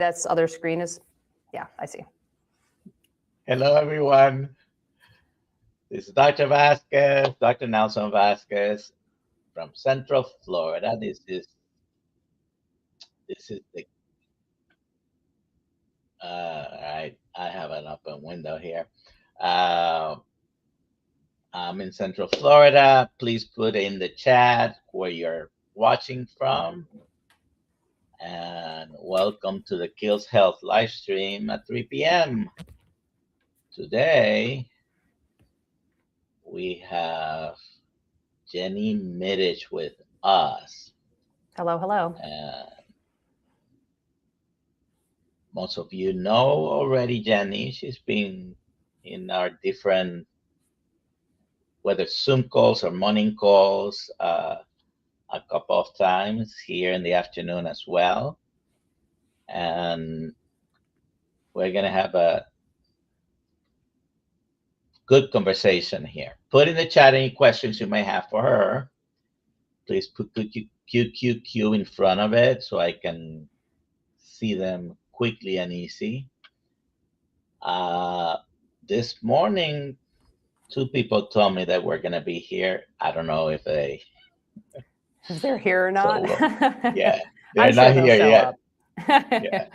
That's other screen is, yeah, I see. Hello, everyone. This is Dr. Vasquez, Dr. Nelson Vasquez from Central Florida. This is the, right, I have an open window here. I'm in Central Florida. Please put in the chat where you're watching from. And welcome to the KiltzHealth live stream at 3 p.m. Today, we have Jenny Mitich with us. Hello, hello. Most of you know already Jenny. She's been in our different, whether Zoom calls or morning calls, a couple of times here in the afternoon as well. And we're going to have a good conversation here. Put in the chat any questions you may have for her. Please put QQQ in front of it so I can see them quickly and easy. This morning, 2 people told me that we're going to be here. I don't know if they're here or not. So, yeah, they're not here yet. Yeah.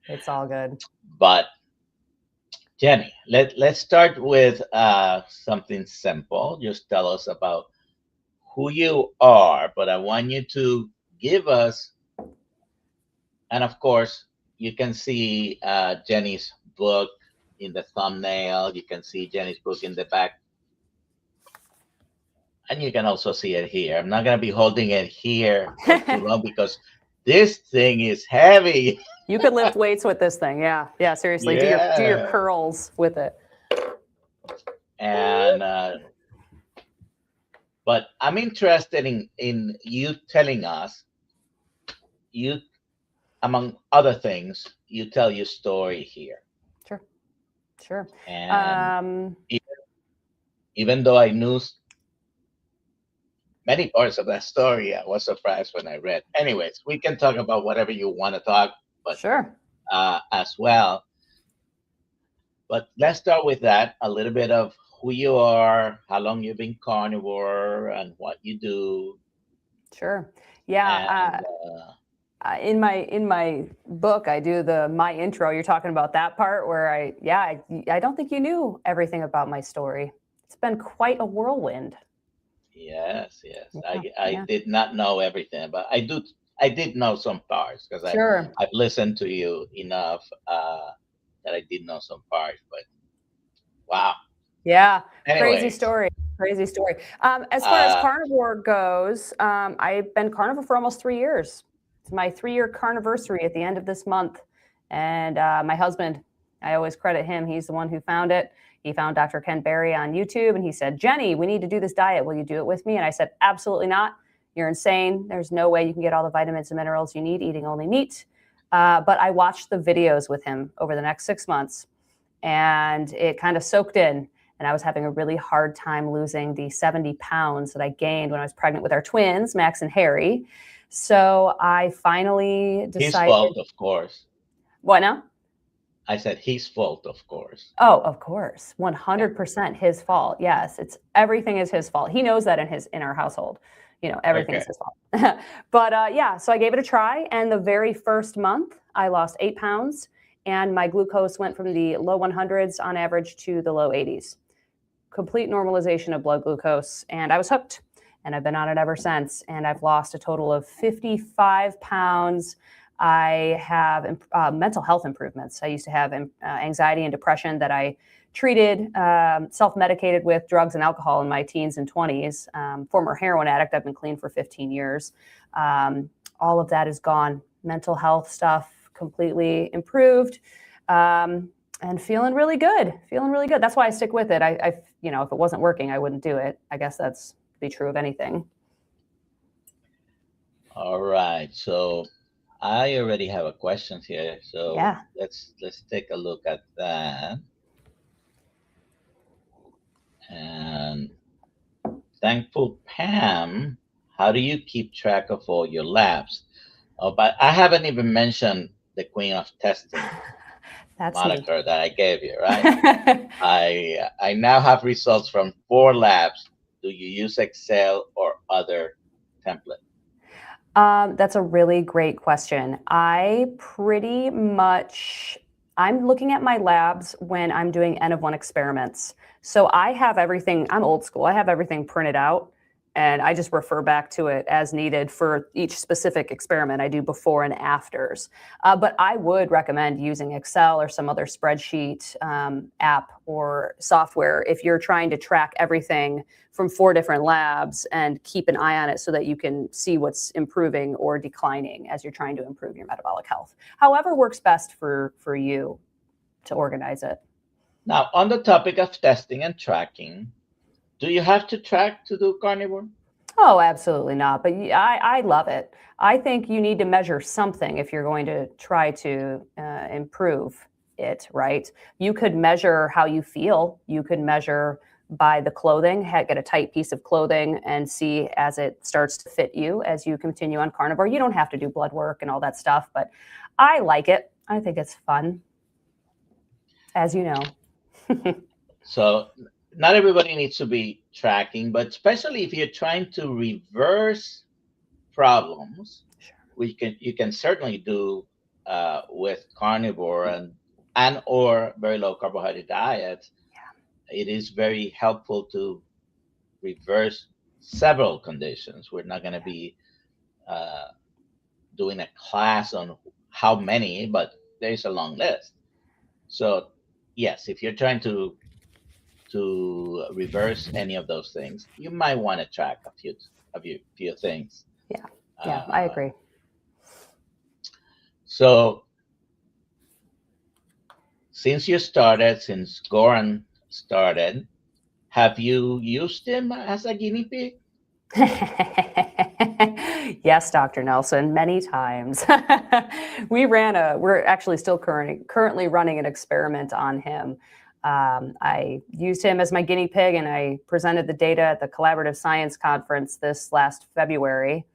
It's all good. But Jenny, let's start with something simple. Just tell us about who you are, but I want you to give us, and of course, you can see Jenny's book in the thumbnail. You can see Jenny's book in the back. And you can also see it here. I'm not going to be holding it here for too long because this thing is heavy. You could lift weights with this thing. Yeah. Yeah, seriously. Yeah. Do your curls with it. And but I'm interested in you telling us, you, among other things, you tell your story here. Sure. And even though I knew many parts of that story, I was surprised when I read. Anyways, we can talk about whatever you want to talk, but sure, as well. But let's start with that, a little bit of who you are, how long you've been carnivore, and what you do. Sure. Yeah. In my book, I do my intro. You're talking about that part where I don't think you knew everything about my story. It's been quite a whirlwind. Yes. Yeah, I did not know everything, but I did know some parts because I've listened to you enough that I did know some parts. But wow. Yeah. Anyways. Crazy story. As far as carnivore goes, I've been carnivore for almost 3 years. It's my 3-year carniversary at the end of this month. And my husband, I always credit him. He's the one who found it. He found Dr. Ken Berry on YouTube and he said, Jenny, we need to do this diet. Will you do it with me? And I said, absolutely not. You're insane. There's no way you can get all the vitamins and minerals you need eating only meat. But I watched the videos with him over the next 6 months and it kind of soaked in. And I was having a really hard time losing the 70 pounds that I gained when I was pregnant with our twins, Max and Harry. So I finally decided. His fault, of course. What now? I said his fault, of course. Oh, of course. 100% his fault. Yes. Everything is his fault. He knows that in our household, everything is his fault. But so I gave it a try. And the very first month I lost 8 pounds and my glucose went from the low 100s on average to the low 80s. Complete normalization of blood glucose. And I was hooked and I've been on it ever since. And I've lost a total of 55 pounds. I have mental health improvements. I used to have anxiety and depression that I treated, self-medicated with drugs and alcohol in my teens and 20s. Former heroin addict. I've been clean for 15 years. All of that is gone. Mental health stuff completely improved and feeling really good. That's why I stick with it. If it wasn't working, I wouldn't do it. I guess that's be true of anything. All right. So I already have a question here, so yeah. let's take a look at that. And Thankful Pam, how do you keep track of all your labs? Oh, but I haven't even mentioned the queen of testing That's me. moniker that I gave you, right? I now have results from 4 labs. Do you use Excel or other template? That's a really great question. I'm looking at my labs when I'm doing N of 1 experiments. So I have everything, I'm old school. I have everything printed out and I just refer back to it as needed for each specific experiment. I do before and afters. But I would recommend using Excel or some other spreadsheet app or software if you're trying to track everything from 4 different labs and keep an eye on it so that you can see what's improving or declining as you're trying to improve your metabolic health. However works best for you to organize it. Now, on the topic of testing and tracking, do you have to track to do carnivore? Oh, absolutely not. But I love it. I think you need to measure something if you're going to try to improve it, right? You could measure how you feel. You could measure by the clothing, get a tight piece of clothing and see as it starts to fit you as you continue on carnivore. You don't have to do blood work and all that stuff, but I like it. I think it's fun, as you know. So not everybody needs to be tracking, but especially if you're trying to reverse problems, sure, you can certainly do with carnivore and or very low carbohydrate diets. Yeah. It is very helpful to reverse several conditions. We're not going to be doing a class on how many, but there's a long list. So yes, if you're trying to reverse any of those things, you might want to track a few things. Yeah, I agree. So since Goran started, have you used him as a guinea pig? Yes, Dr. Nelson, many times. We're actually still currently running an experiment on him. I used him as my guinea pig and I presented the data at the Collaborative Science Conference this last February.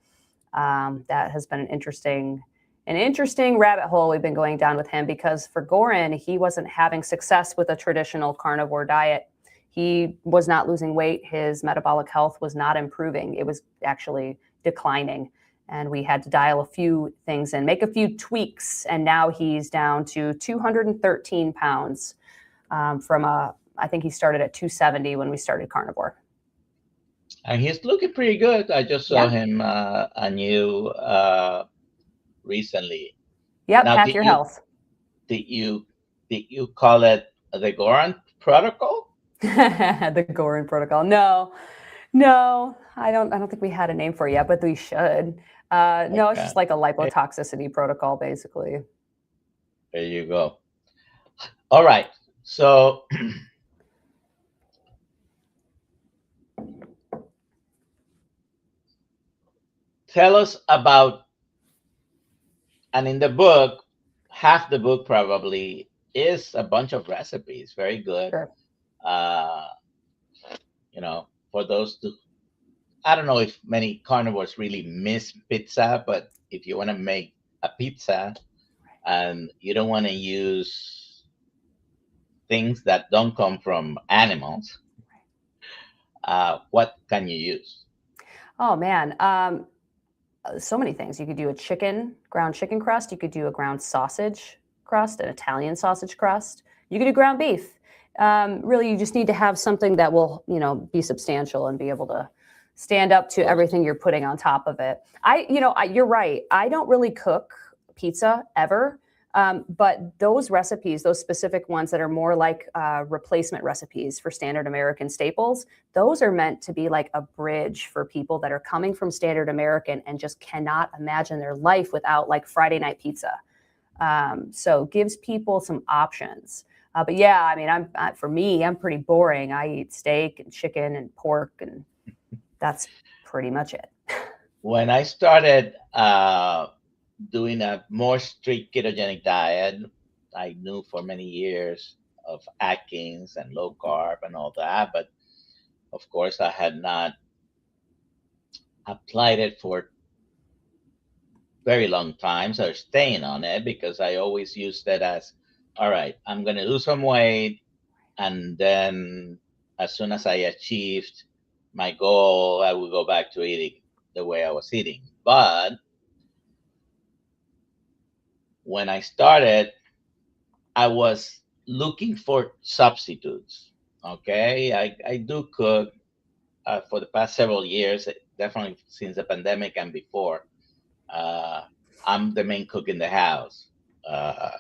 That has been an interesting rabbit hole we've been going down with him because for Goran, he wasn't having success with a traditional carnivore diet. He was not losing weight. His metabolic health was not improving. It was actually declining. And we had to dial a few things and make a few tweaks. And now he's down to 213 pounds I think he started at 270 when we started carnivore. And he's looking pretty good. I just saw him anew recently. Yep, pasture-raised. Did you call it the Goran protocol? The Goran protocol. No, I don't think we had a name for it yet, but we should. No, it's just like a lipotoxicity protocol, basically. There you go. All right. So tell us about, and in the book, half the book probably is a bunch of recipes. Very good. Sure. For those I don't know if many carnivores really miss pizza, but if you want to make a pizza and you don't want to use things that don't come from animals, what can you use? Oh man, so many things. You could do a ground chicken crust. You could do a ground sausage crust, an Italian sausage crust. You could do ground beef. Really, you just need to have something that will, be substantial and be able to stand up to everything you're putting on top of it. You're right. I don't really cook pizza ever. But those recipes, those specific ones that are more like replacement recipes for standard American staples, those are meant to be like a bridge for people that are coming from standard American and just cannot imagine their life without like Friday night pizza. So gives people some options. But yeah, I mean, for me, I'm pretty boring. I eat steak and chicken and pork, and that's pretty much it. When I started doing a more strict ketogenic diet, I knew for many years of Atkins and low carb and all that, but of course I had not applied it for very long time, so staying on it because I always used it as, all right, I'm going to lose some weight. And then as soon as I achieved my goal, I would go back to eating the way I was eating. But when I started, I was looking for substitutes. Okay. I do cook for the past several years, definitely since the pandemic and before. Uh, I'm the main cook in the house. Uh,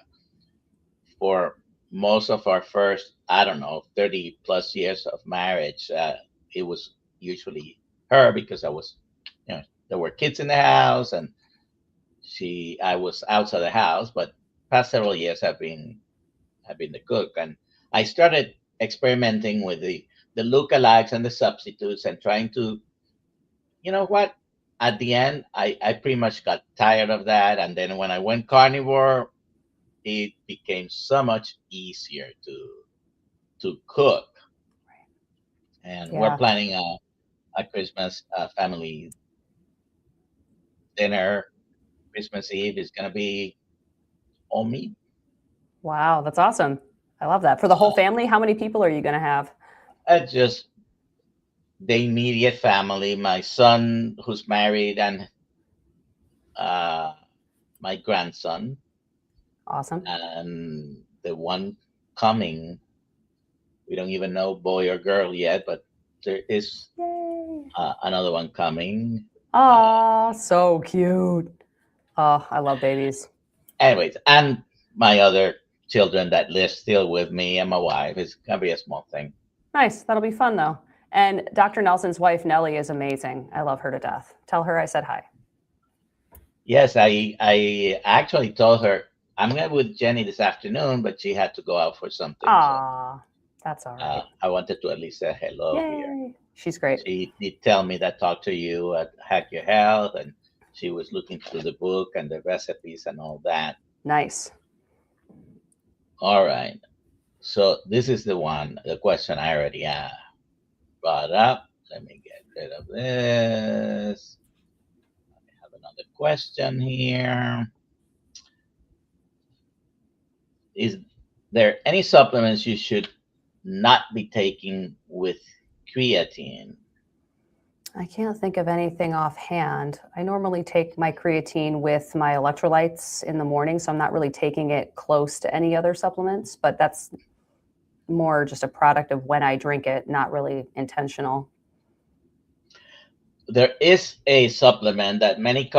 for most of our first, I don't know, 30 plus years of marriage, it was usually her because there were kids in the house and I was outside the house, but past several years have been the cook. And I started experimenting with the lookalikes and the substitutes and trying to, you know what? At the end, I pretty much got tired of that. And then when I went carnivore, it became so much easier to cook. And we're Yeah. planning a Christmas family dinner. Christmas Eve is going to be all meat. Wow, that's awesome. I love that. For the whole family, how many people are you going to have? Just the immediate family, my son who's married, and my grandson. Awesome. And the one coming, we don't even know boy or girl yet, but there is another one coming. Oh, so cute. Oh, I love babies. Anyways, and my other children that live still with me and my wife. It's going to be a small thing. Nice. That'll be fun, though. And Dr. Nelson's wife, Nellie, is amazing. I love her to death. Tell her I said hi. Yes, I actually told her I'm going to with Jenny this afternoon, but she had to go out for something. Aw, so, that's all right. I wanted to at least say hello here. She's great. She did tell me that talk to you at Hack Your Health, and she was looking through the book and the recipes and all that. Nice. All right. So this is the question I already brought up. Let me get rid of this. I have another question here. Is there any supplements you should not be taking with creatine? I can't think of anything offhand. I normally take my creatine with my electrolytes in the morning, so I'm not really taking it close to any other supplements, but that's more just a product of when I drink it, not really intentional. There is a supplement that many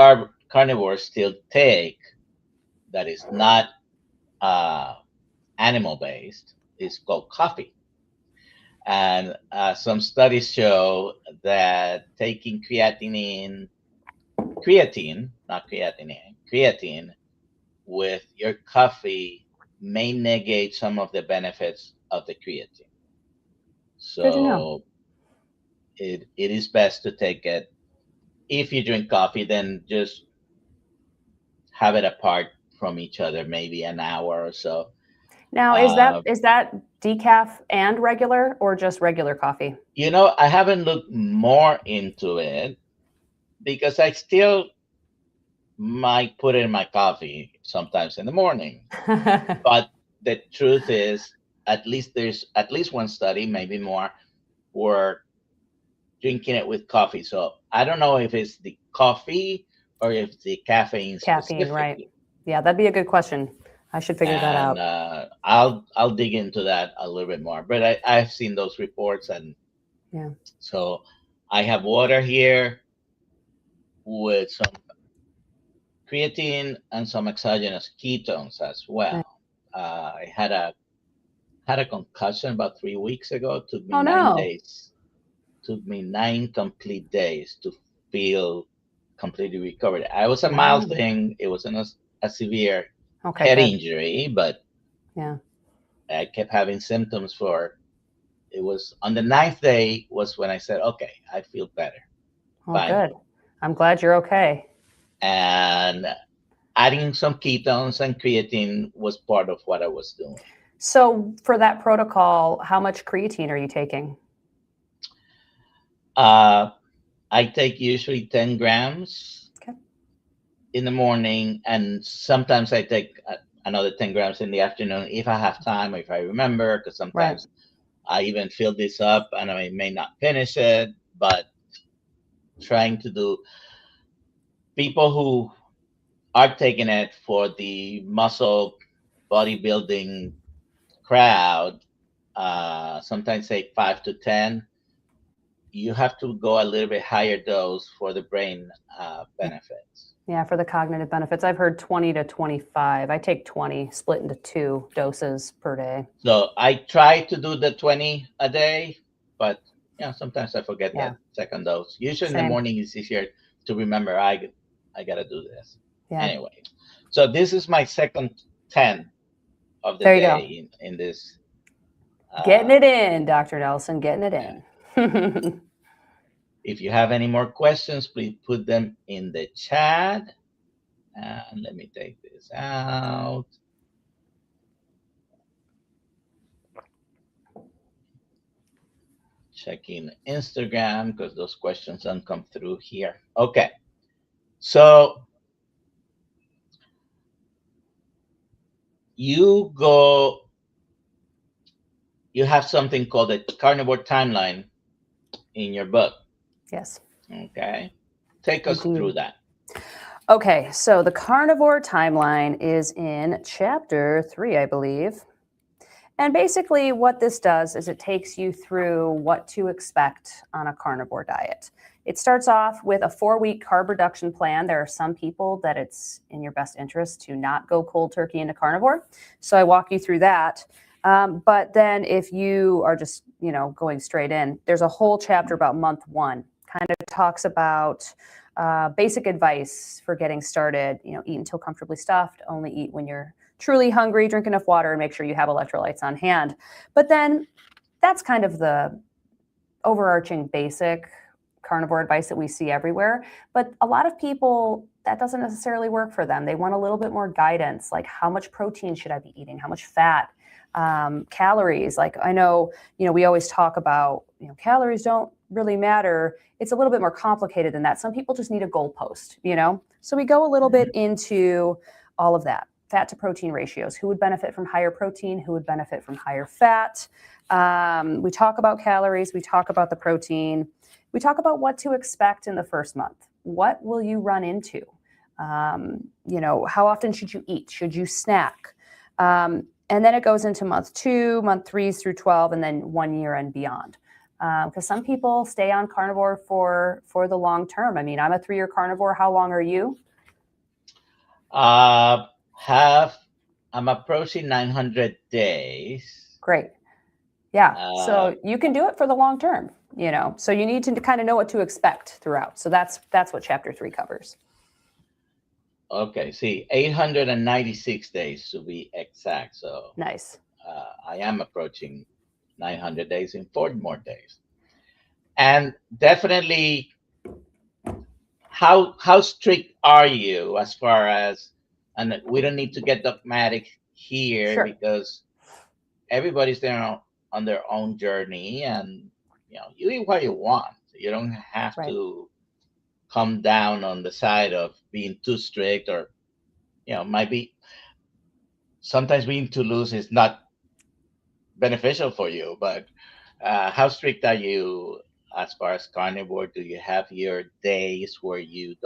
carnivores still take that is not animal based. It's called coffee. And some studies show that taking creatine, not creatine with your coffee may negate some of the benefits of the creatine. Good to know. So it is best to take it. If you drink coffee, then just have it apart from each other, maybe an hour or so. Now, is that decaf and regular or just regular coffee? You know, I haven't looked more into it because I still might put it in my coffee sometimes in the morning. But the truth is, there's at least one study, maybe more, were drinking it with coffee. So I don't know if it's the coffee or if it's the caffeine. Caffeine, right? Yeah, that'd be a good question. I should figure that out. I'll dig into that a little bit more. But I've seen those reports, and yeah. So I have water here with some creatine and some exogenous ketones as well. I had a concussion about 3 weeks ago. It took me 9 days. Took me 9 complete days to feel completely recovered. I was a mild thing. It wasn't a severe head injury, but I kept having symptoms it was on the 9th day was when I said, okay, I feel better. Oh, good. I'm glad you're okay. And adding some ketones and creatine was part of what I was doing. So for that protocol, how much creatine are you taking? I take usually 10 grams. Okay. in the morning, and sometimes I take another 10 grams in the afternoon if I have time or if I remember, because sometimes I even fill this up and I may not finish it, but trying to do people who are taking it for the muscle bodybuilding crowd, sometimes say 5 to 10. You have to go a little bit higher dose for the brain benefits. Yeah, for the cognitive benefits. I've heard 20 to 25. I take 20, split into 2 doses per day. So I try to do the 20 a day, but sometimes I forget that second dose. Usually in the morning it's easier to remember, I got to do this. Yeah. Anyway, so this is my second 10 of the day in this. Getting it in, Dr. Nelson, getting it in. If you have any more questions, please put them in the chat. And let me take this out. Checking Instagram because those questions don't come through here. Okay. So you have something called a carnivore timeline in your book. Yes. Okay. Take us through that. Okay. So the carnivore timeline is in chapter 3, I believe. And basically what this does is it takes you through what to expect on a carnivore diet. It starts off with a 4-week carb reduction plan. There are some people that it's in your best interest to not go cold turkey into carnivore. So I walk you through that. But then if you are just, going straight in, there's a whole chapter about month 1, kind of talks about basic advice for getting started. Eat until comfortably stuffed, only eat when you're truly hungry, drink enough water, and make sure you have electrolytes on hand. But then that's kind of the overarching basic carnivore advice that we see everywhere. But a lot of people, that doesn't necessarily work for them. They want a little bit more guidance, like how much protein should I be eating? How much fat? Calories. Like I know, we always talk about, calories don't really matter. It's a little bit more complicated than that. Some people just need a goalpost, So we go a little bit into all of that. Fat to protein ratios. Who would benefit from higher protein? Who would benefit from higher fat? We talk about calories. We talk about the protein. We talk about what to expect in the first month. What will you run into? How often should you eat? Should you snack? And then it goes into month 2, month 3 through 12, and then 1 year and beyond. Because some people stay on carnivore for the long term. I mean, I'm a 3-year carnivore. How long are you? I'm approaching 900 days. Great. Yeah. So you can do it for the long term, so you need to kind of know what to expect throughout. So that's what chapter 3 covers. Okay. See, 896 days to be exact. So nice. I am approaching 900 days in 4 more days. And definitely, how strict are you as far as, and we don't need to get dogmatic here because everybody's there on their own journey, and you eat what you want. You don't have to come down on the side of being too strict, or might be sometimes being too loose is not beneficial for you. But how strict are you as far as carnivore? Do you have your days where you're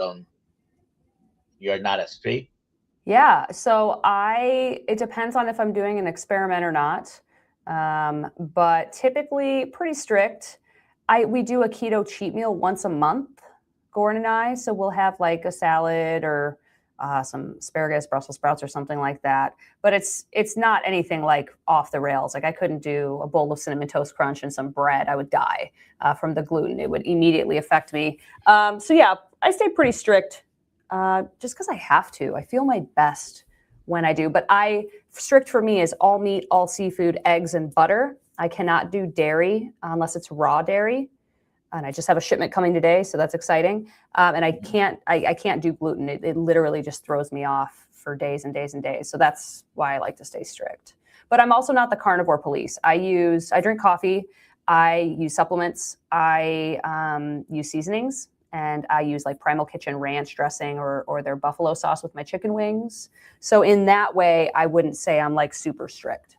not as strict? Yeah, so it depends on if I'm doing an experiment or not. But typically pretty strict. We do a keto cheat meal once a month, Gordon and I. So we'll have like a salad or some asparagus, Brussels sprouts, or something like that. But it's not anything like off the rails. Like I couldn't do a bowl of Cinnamon Toast Crunch and some bread. I would die from the gluten. It would immediately affect me. So yeah, I stay pretty strict just because I have to. I feel my best when I do. But strict for me is all meat, all seafood, eggs, and butter. I cannot do dairy unless it's raw dairy. And I just have a shipment coming today, so that's exciting. And I can't do gluten. It literally just throws me off for days and days and days. So that's why I like to stay strict. But I'm also not the carnivore police. I drink coffee. I use supplements. I use seasonings. and I use like Primal Kitchen ranch dressing or their buffalo sauce with my chicken wings. So in that way, I wouldn't say I'm like super strict.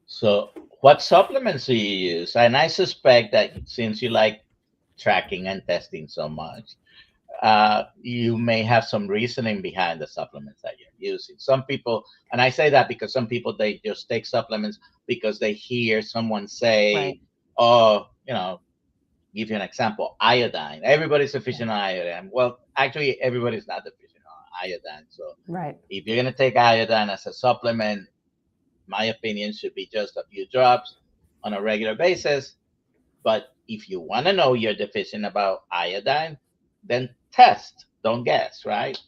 So what supplements do you use? And I suspect that since you like tracking and testing so much, you may have some reasoning behind the supplements that you're using. Some people, and I say that because some people, they just take supplements because they hear someone say, Right. oh, give you an example, iodine. Everybody's deficient on iodine. Well, actually, everybody's not deficient on iodine. So Right. if you're going to take iodine as a supplement, my opinion should be just a few drops on a regular basis. But if you want to know you're deficient about iodine, then test, don't guess, right?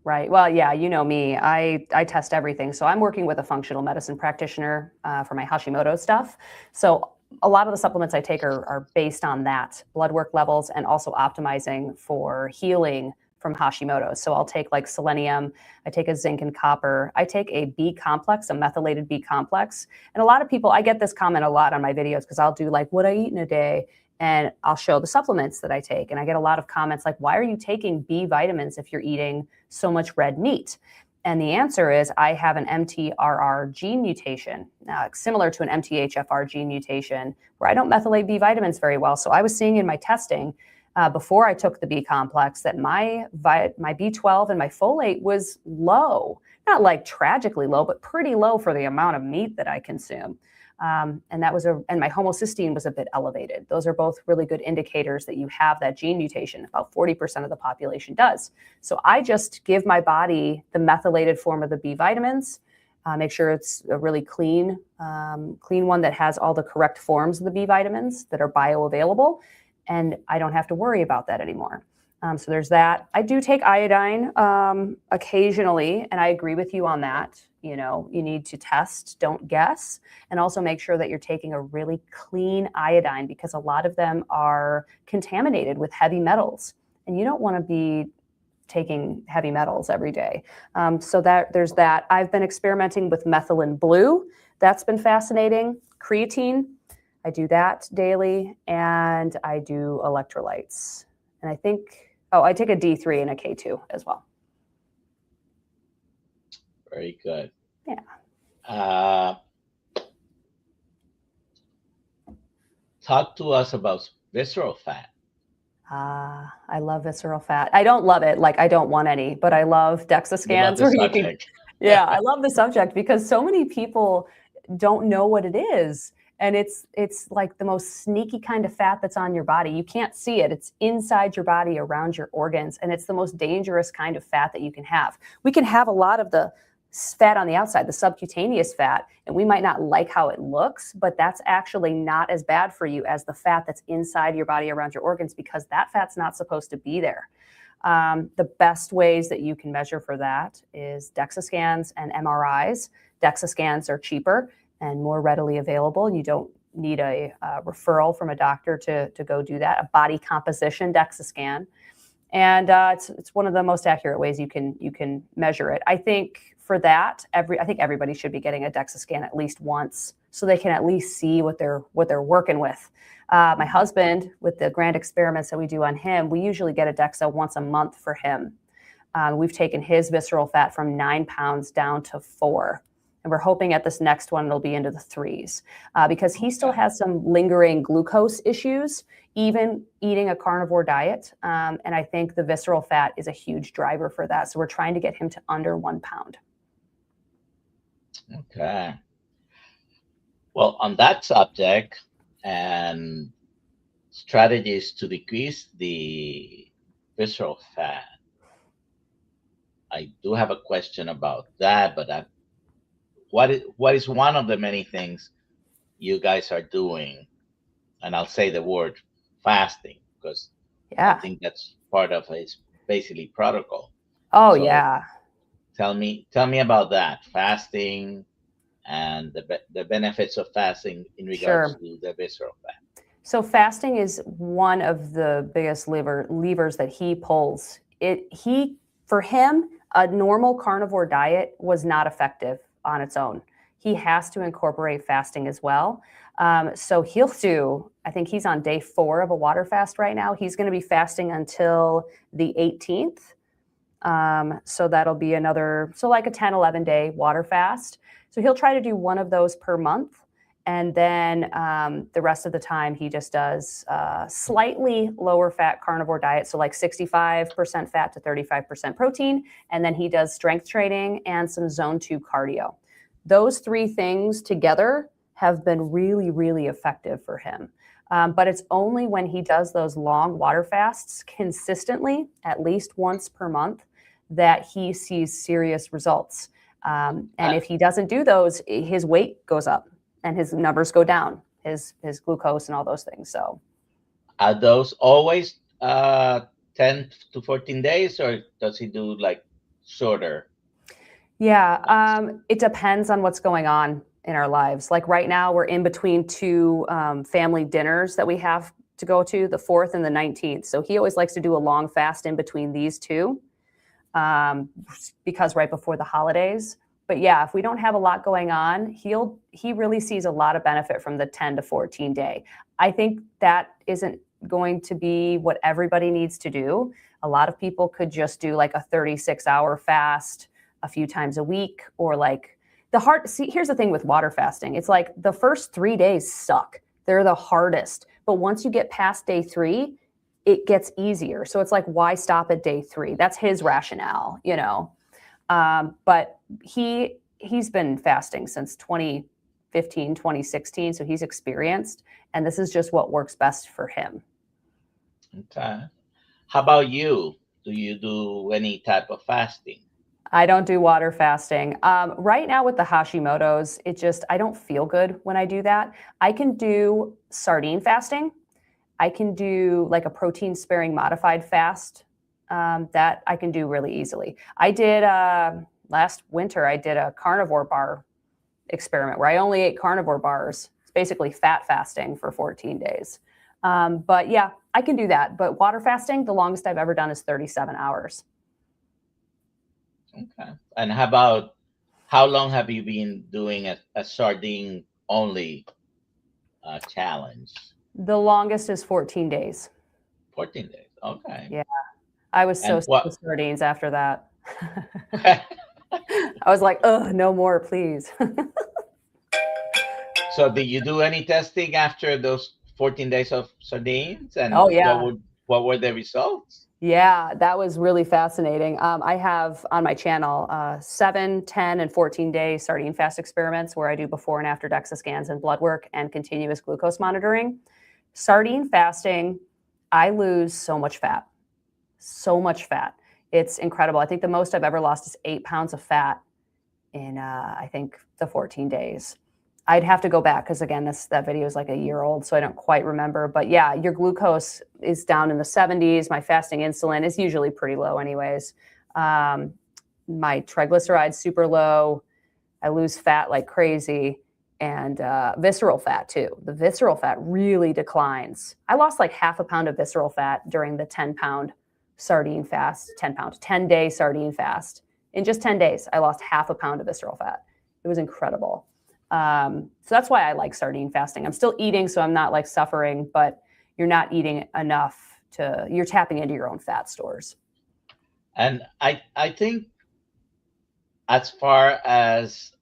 Right. Well, yeah, you know me, I test everything. So I'm working with a functional medicine practitioner for my Hashimoto stuff. So a lot of the supplements I take are based on that, blood work levels, and also optimizing for healing from Hashimoto. So I'll take like selenium, I take a zinc and copper, I take a B complex, a methylated B complex. And a lot of people, I get this comment a lot on my videos because I'll do like what I eat in a day, and I'll show the supplements that I take. And I get a lot of comments like, why are you taking B vitamins if you're eating so much red meat? And the answer is I have an MTRR gene mutation, similar to an MTHFR gene mutation, where I don't methylate B vitamins very well. So I was seeing in my testing before I took the B complex that my B12 and my folate was low, not like tragically low, but pretty low for the amount of meat that I consume. And my homocysteine was a bit elevated. Those are both really good indicators that you have that gene mutation. About 40% of the population does. So I just give my body the methylated form of the B vitamins, make sure it's a really clean one that has all the correct forms of the B vitamins that are bioavailable. And I don't have to worry about that anymore. So there's that. I do take iodine occasionally, and I agree with you on that. You need to test, don't guess, and also make sure that you're taking a really clean iodine because a lot of them are contaminated with heavy metals, and you don't want to be taking heavy metals every day. So there's that. I've been experimenting with methylene blue. That's been fascinating. Creatine, I do that daily, and I do electrolytes. And I think, I take a D3 and a K2 as well. Very good. Yeah. Talk to us about visceral fat. I love visceral fat. I don't love it. Like I don't want any, but I love DEXA scans. Yeah, I love the subject because so many people don't know what it is. And it's like the most sneaky kind of fat that's on your body. You can't see it. It's inside your body, around your organs. And it's the most dangerous kind of fat that you can have. We can have a lot of the fat on the outside, the subcutaneous fat, and we might not like how it looks, but that's actually not as bad for you as the fat that's inside your body, around your organs, because that fat's not supposed to be there. The best ways that you can measure for that is DEXA scans and MRIs. DEXA scans are cheaper and more readily available. You don't need a referral from a doctor to go do that. A body composition DEXA scan, and it's one of the most accurate ways you can measure it. I think for that, I think everybody should be getting a DEXA scan at least once, so they can at least see what they're working with. My husband, with the grand experiments that we do on him, we usually get a DEXA once a month for him. We've taken his visceral fat from 9 pounds down to 4. And we're hoping at this next one, it'll be into the 3s because he still has some lingering glucose issues, even eating a carnivore diet. And I think the visceral fat is a huge driver for that. So we're trying to get him to under 1 pound. Okay. Well, on that subject and strategies to decrease the visceral fat, I do have a question about that, but what is one of the many things you guys are doing? And I'll say the word fasting because I think that's part of his basically protocol. Oh, so yeah. Tell me about that fasting and the benefits of fasting in regards to the visceral fat. So fasting is one of the biggest levers that he pulls. For him, a normal carnivore diet was not effective on its own. he has to incorporate fasting as well. So he'll do, I think he's on day 4 of a water fast right now. He's going to be fasting until the 18th. So that'll be like a 10, 11 day water fast. So he'll try to do one of those per month. And then the rest of the time, he just does slightly lower fat carnivore diet. So like 65% fat to 35% protein. And then he does strength training and some zone 2 cardio. Those 3 things together have been really, really effective for him. But it's only when he does those long water fasts consistently, at least once per month, that he sees serious results. And if he doesn't do those, his weight goes up and his numbers go down, his glucose and all those things. So are those always 10 to 14 days, or does he do like shorter? Yeah, it depends on what's going on in our lives. Like right now, we're in between 2 family dinners that we have to go to, the 4th and the 19th. So he always likes to do a long fast in between these 2 because right before the holidays. But yeah, if we don't have a lot going on, he really sees a lot of benefit from the 10 to 14 day. I think that isn't going to be what everybody needs to do. A lot of people could just do like a 36-hour fast a few times a week, or like here's the thing with water fasting. It's like the first 3 days suck. They're the hardest. But once you get past day 3, it gets easier. So it's like, why stop at day 3? That's his rationale, you know. But he's been fasting since 2015, 2016. So he's experienced, and this is just what works best for him. Okay. How about you? Do you do any type of fasting? I don't do water fasting. Right now with the Hashimoto's, I don't feel good when I do that. I can do sardine fasting. I can do like a protein sparing modified fast that I can do really easily. I did last winter, I did a carnivore bar experiment where I only ate carnivore bars. It's basically fat fasting for 14 days. But yeah, I can do that. But water fasting, the longest I've ever done is 37 hours. Okay. And how long have you been doing a sardine only challenge? The longest is 14 days. 14 days. Okay. Yeah. I was so sick of sardines after that. I was like, no more, please. So did you do any testing after those 14 days of sardines? And oh, yeah. What were the results? Yeah, that was really fascinating. I have on my channel 7, 10, and 14-day sardine fast experiments where I do before and after DEXA scans and blood work and continuous glucose monitoring. Sardine fasting, I lose so much fat. So much fat. It's incredible. I think the most I've ever lost is 8 pounds of fat in, I think, the 14 days. I'd have to go back because, again, that video is like a year old, so I don't quite remember. But yeah, your glucose is down in the 70s. My fasting insulin is usually pretty low anyways. My triglycerides super low. I lose fat like crazy. And visceral fat too. The visceral fat really declines. I lost like 1/2 pound of visceral fat during the 10-pound sardine fast, 10-day sardine fast. In just 10 days, I lost 1/2 pound of visceral fat. It was incredible. So that's why I like sardine fasting. I'm still eating, so I'm not like suffering, but you're not eating enough you're tapping into your own fat stores. And I think as far as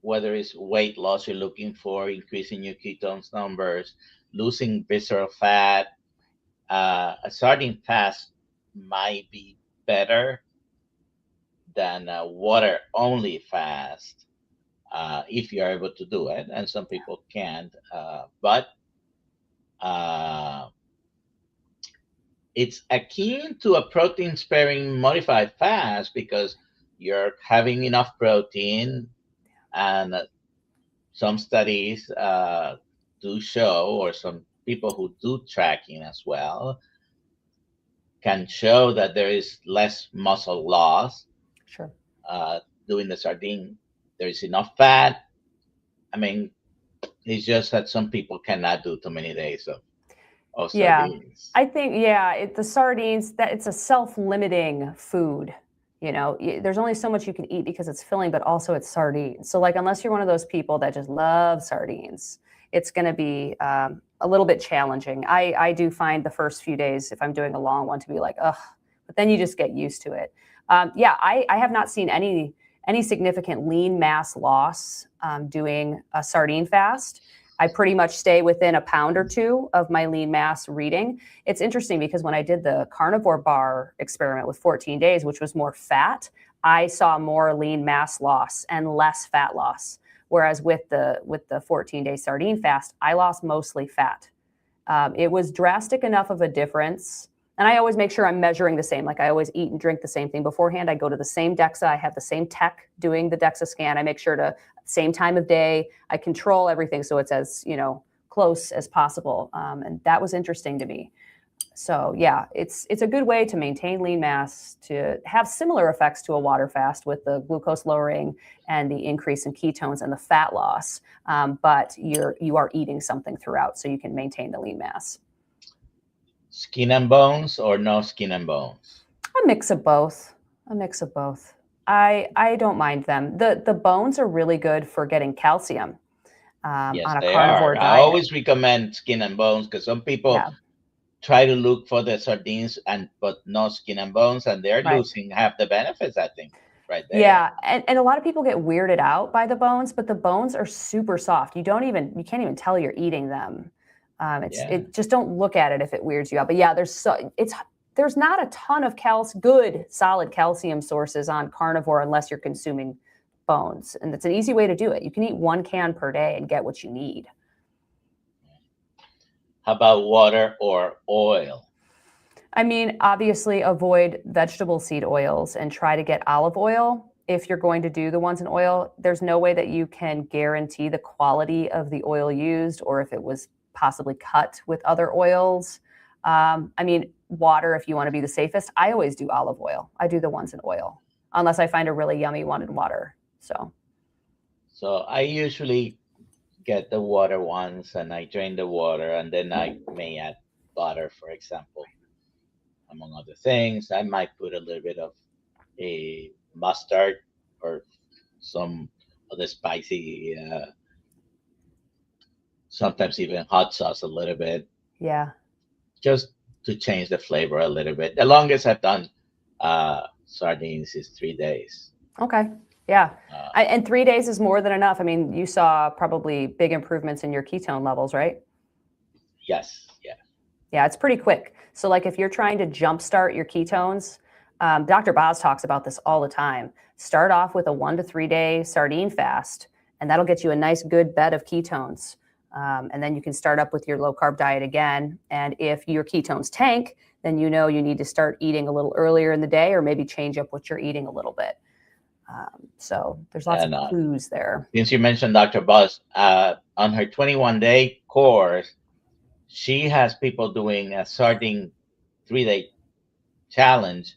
whether it's weight loss you're looking for, increasing your ketones numbers, losing visceral fat, a sardine fast might be better than a water only fast. If you're able to do it, and some people can't, but it's akin to a protein sparing modified fast because you're having enough protein, and some studies do show, or some people who do tracking as well can show that there is less muscle loss. Sure. Doing the sardine. There is enough fat. I mean, it's just that some people cannot do too many days of sardines. I think, the sardines, that it's a self-limiting food. There's only so much you can eat because it's filling, but also it's sardines. So like, unless you're one of those people that just love sardines, it's going to be a little bit challenging. I do find the first few days, if I'm doing a long one, to be like, ugh, but then you just get used to it. I have not seen any significant lean mass loss doing a sardine fast. I pretty much stay within a pound or two of my lean mass reading. It's interesting because when I did the carnivore bar experiment with 14 days, which was more fat, I saw more lean mass loss and less fat loss. Whereas with the 14-day sardine fast, I lost mostly fat. It was drastic enough of a difference. And I always make sure I'm measuring the same. Like I always eat and drink the same thing beforehand. I go to the same DEXA. I have the same tech doing the DEXA scan. I make sure to same time of day. I control everything so it's as close as possible. And that was interesting to me. So yeah, it's a good way to maintain lean mass, to have similar effects to a water fast with the glucose lowering and the increase in ketones and the fat loss. But you are eating something throughout, so you can maintain the lean mass. Skin and bones or no skin and bones? A mix of both. I don't mind them. The bones are really good for getting calcium Yes, on a they carnivore are. diet. I always recommend skin and bones because some people try to look for the sardines but no skin and bones, and they're losing half the benefits, I think, right there. Yeah, and a lot of people get weirded out by the bones, but the bones are super soft. You can't even tell you're eating them. It just don't look at it if it weirds you out. But yeah, there's not a ton of good solid calcium sources on carnivore unless you're consuming bones, and it's an easy way to do it. You can eat 1 can per day and get what you need. How about water or oil? I mean, obviously avoid vegetable seed oils and try to get olive oil. If you're going to do the ones in oil, there's no way that you can guarantee the quality of the oil used or if it was possibly cut with other oils. I mean, water, if you want to be the safest, I always do olive oil. I do the ones in oil, unless I find a really yummy one in water. So I usually get the water ones and I drain the water, and then I may add butter, for example, among other things. I might put a little bit of a mustard or some other spicy, sometimes even hot sauce a little bit. Yeah. Just to change the flavor a little bit. The longest I've done sardines is 3 days. Okay. Yeah. And 3 days is more than enough. I mean, you saw probably big improvements in your ketone levels, right? Yes. Yeah. Yeah, it's pretty quick. So like if you're trying to jumpstart your ketones, Dr. Boz talks about this all the time. Start off with a 1 to 3 day sardine fast, and that'll get you a nice good bed of ketones. And then you can start up with your low carb diet again. And if your ketones tank, then you need to start eating a little earlier in the day, or maybe change up what you're eating a little bit. So there's lots of clues there. Since you mentioned Dr. Boz, on her 21-day course, she has people doing a sardine 3-day challenge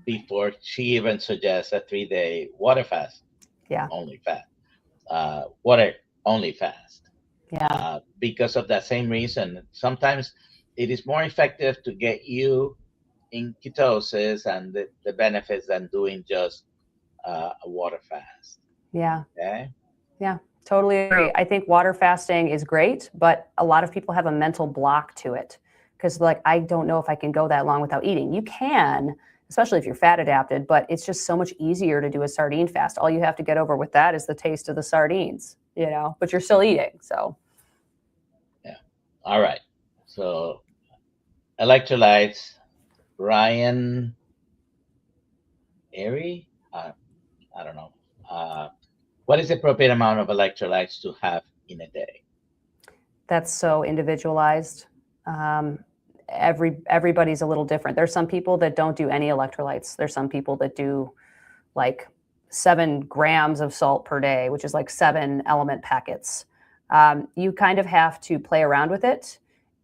before she even suggests a 3-day water fast. Yeah. Water only fast. Yeah. Because of that same reason, sometimes it is more effective to get you in ketosis and the benefits than doing just a water fast. Yeah. Okay. Yeah, totally agree. I think water fasting is great, but a lot of people have a mental block to it because like, I don't know if I can go that long without eating. You can, especially if you're fat adapted, but it's just so much easier to do a sardine fast. All you have to get over with that is the taste of the sardines, but you're still eating. So. Yeah. All right. So electrolytes, Ryan Airy, I don't know. What is the appropriate amount of electrolytes to have in a day? That's so individualized. Everybody's a little different. There's some people that don't do any electrolytes. There's some people that do like 7 grams of salt per day, which is like 7 element packets. You kind of have to play around with it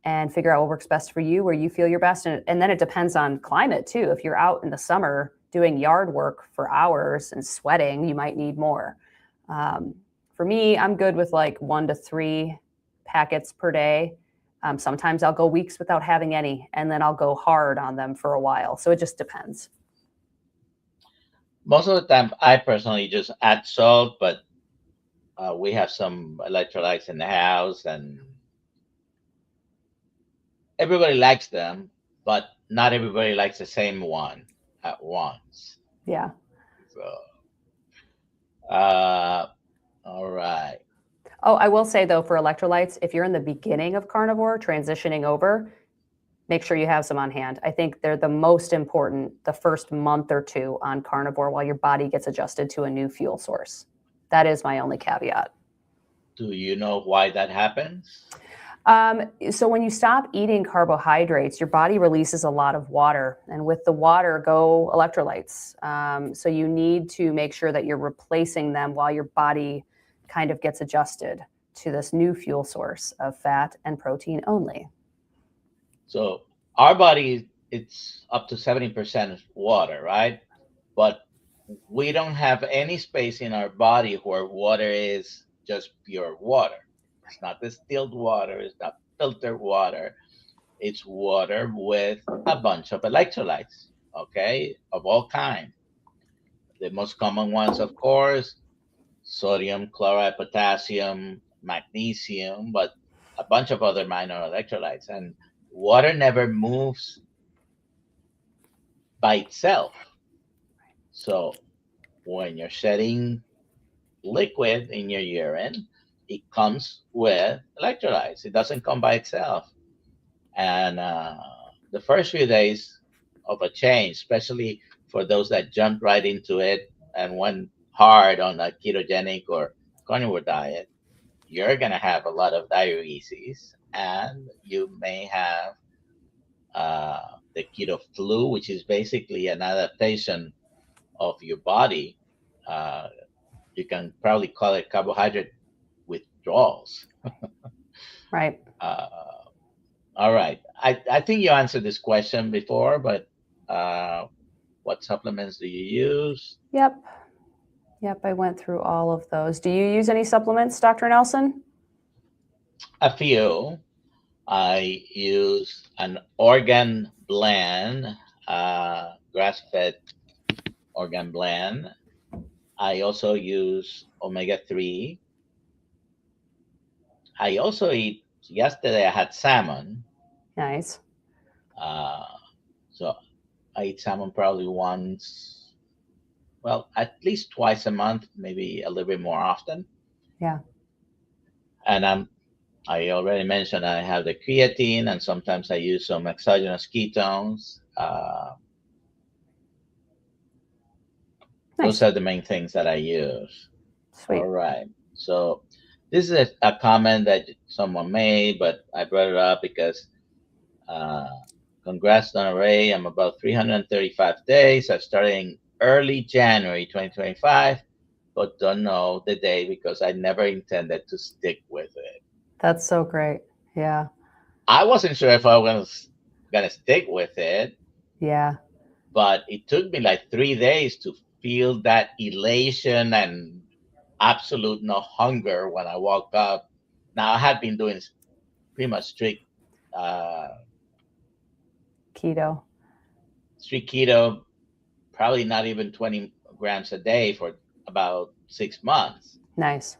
and figure out what works best for you, where you feel your best. And then it depends on climate too. If you're out in the summer doing yard work for hours and sweating, you might need more. For me, I'm good with like 1 to 3 packets per day. Sometimes I'll go weeks without having any, and then I'll go hard on them for a while. So it just depends. Most of the time, I personally just add salt, but we have some electrolytes in the house, and everybody likes them, but not everybody likes the same one at once. Yeah. So, uh, all right. Oh, I will say though, for electrolytes, if you're in the beginning of carnivore, transitioning over, make sure you have some on hand. I think they're the most important the first month or two on carnivore while your body gets adjusted to a new fuel source. That is my only caveat. Do you know why that happens? So when you stop eating carbohydrates, your body releases a lot of water, and with the water go electrolytes. So you need to make sure that you're replacing them while your body kind of gets adjusted to this new fuel source of fat and protein only. So our body, it's up to 70% water, right? But we don't have any space in our body where water is just pure water. It's not distilled water, it's not filtered water. It's water with a bunch of electrolytes, okay, of all kinds. The most common ones, of course, sodium, chloride, potassium, magnesium, but a bunch of other minor electrolytes. And water never moves by itself. So when you're shedding liquid in your urine, it comes with electrolytes. It doesn't come by itself. And the first few days of a change, especially for those that jumped right into it and went hard on a ketogenic or carnivore diet, you're going to have a lot of diuresis, and you may have the keto flu, which is basically an adaptation of your body. Uh, you can probably call it carbohydrate withdrawals. Right. All right. I think you answered this question before, but what supplements do you use? Yep. Yep. I went through all of those. Do you use any supplements, Dr. Nelson? A few. I use an organ blend, grass-fed organ blend. I also use omega-3. I also eat, yesterday I had salmon. Nice. Uh, so I eat salmon probably once, well, at least twice a month, maybe a little bit more often. Yeah. And I already mentioned I have the creatine, and sometimes I use some exogenous ketones. Those Nice. are the main things that I use. Sweet. All right. So this is a comment that someone made, but I brought it up because uh, congrats, Donna Ray. I'm about 335 days. I started in early January 2025, but don't know the day because I never intended to stick with it. That's so great. Yeah. I wasn't sure if I was gonna stick with it, Yeah. but it took me like 3 days to feel that elation and absolute no hunger when I woke up. Now I had been doing pretty much uh, Keto. strict keto, probably not even 20 grams a day for about 6 months. Nice.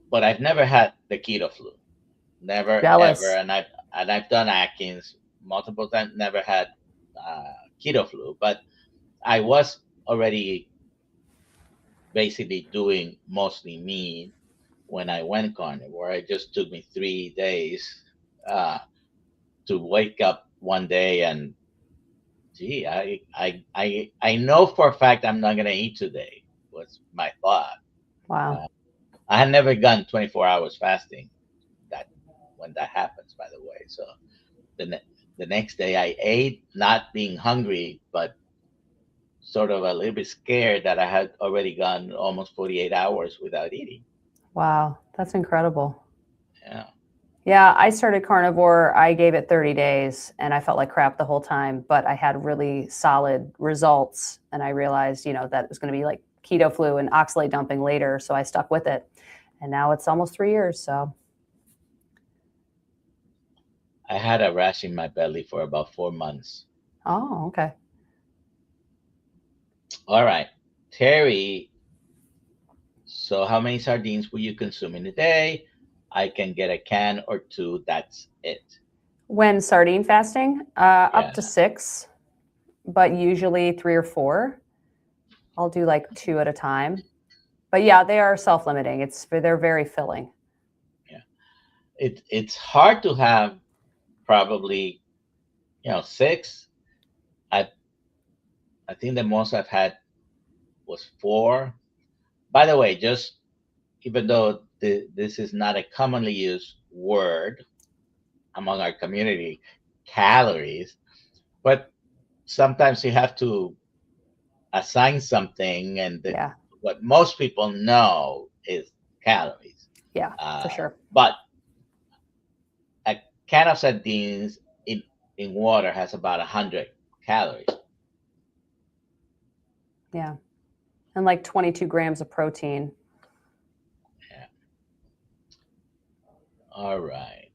But I've never had the keto flu, never ever, Jealous. and I've done Atkins multiple times, never had keto flu, but I was already basically doing mostly meat when I went carnivore. It just took me 3 days uh, to wake up one day and, gee, I know for a fact I'm not gonna eat today. Was my thought. Wow. Uh, I had never gone 24 hours fasting. That when that happens, by the way. So the the next day I ate, not being hungry, but sort of a little bit scared that I had already gone almost 48 hours without eating. Wow. That's incredible. Yeah. Yeah, I started carnivore. I gave it 30 days and I felt like crap the whole time, but I had really solid results. And I realized, that it was going to be like keto flu and oxalate dumping later. So I stuck with it. And now it's almost 3 years. So, I had a rash in my belly for about 4 months. oh, okay. All right. Terry, so how many sardines will you consume in a day? I can get a can or two. That's it. When sardine fasting, Yeah. up to 6, but usually 3 or 4. I'll do like 2 at a time. But yeah, they are self-limiting. They're very filling. Yeah. It's hard to have probably, 6. I I think the most I've had was 4. By the way, just even though this is not a commonly used word among our community, calories, but sometimes you have to assign something, and Yeah. what most people know is calories. Yeah, for sure. But a can of sardines in water has about 100 calories. Yeah. And like 22 grams of protein. Yeah. All right.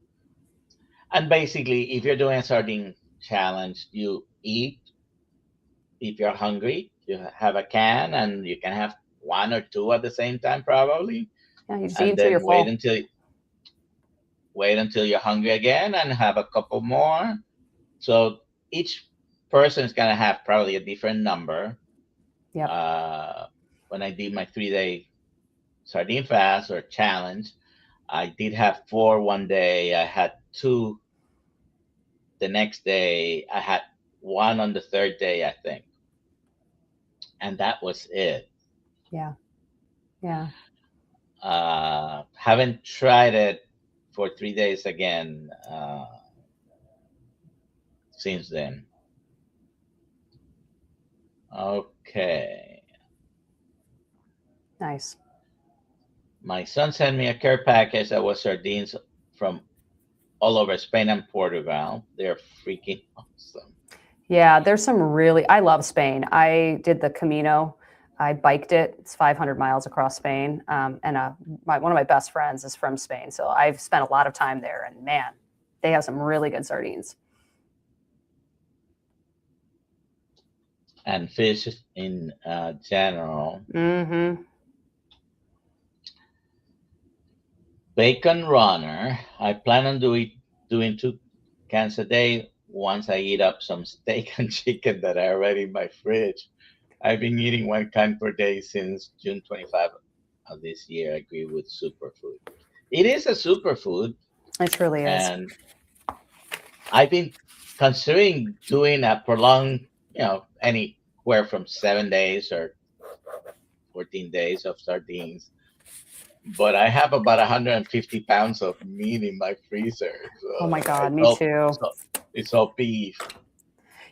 And basically, if you're doing a sardine challenge, you eat. If you're hungry, you have a can, and you can have 1 or 2 at the same time, probably, Yeah, you just eat and until then you're full. wait until you're hungry again, and have a couple more. So each person is gonna have probably a different number. Yep. When I did my 3-day sardine fast or challenge, I did have 4 one day. I had 2 the next day. I had 1 on the third day, I think, and that was it. Yeah. Yeah. Haven't tried it for 3 days again since then. Okay. Nice. My son sent me a care package that was sardines from all over Spain and Portugal. They're freaking awesome. Yeah, there's some I love Spain. I did the Camino. I biked it. It's 500 miles across Spain. And one of my best friends is from Spain. So I've spent a lot of time there. And man, they have some really good sardines. And fish in general. Mm-hmm. Bacon runner. I plan on doing 2 cans a day once I eat up some steak and chicken that are already in my fridge. I've been eating 1 can per day since June 25 of this year. I agree with superfood. It is a superfood, It truly is. and I've been considering doing a prolonged, anywhere from 7 days or 14 days of sardines. But I have about 150 pounds of meat in my freezer. So Oh my God, me too. It's all beef.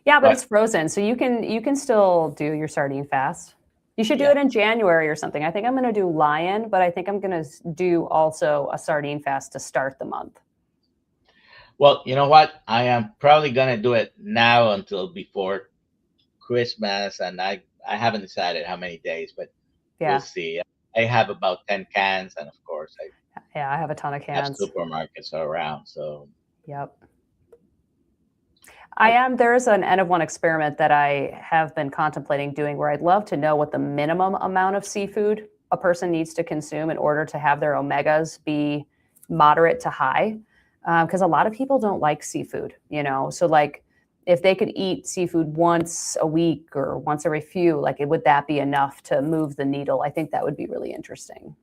Yeah, but it's frozen, so you can still do your sardine fast. You should do it in January or something. I think I'm going to do lion, but I think I'm going to do also a sardine fast to start the month. Well, you know what? I am probably going to do it now until before Christmas, and I haven't decided how many days, but we'll see. I have about 10 cans, and of course, I have a ton of cans. Have supermarkets around, so. Yep. There is an N of 1 experiment that I have been contemplating doing where I'd love to know what the minimum amount of seafood a person needs to consume in order to have their omegas be moderate to high. Because a lot of people don't like seafood, so like if they could eat seafood once a week or once every few, like would that be enough to move the needle? I think that would be really interesting.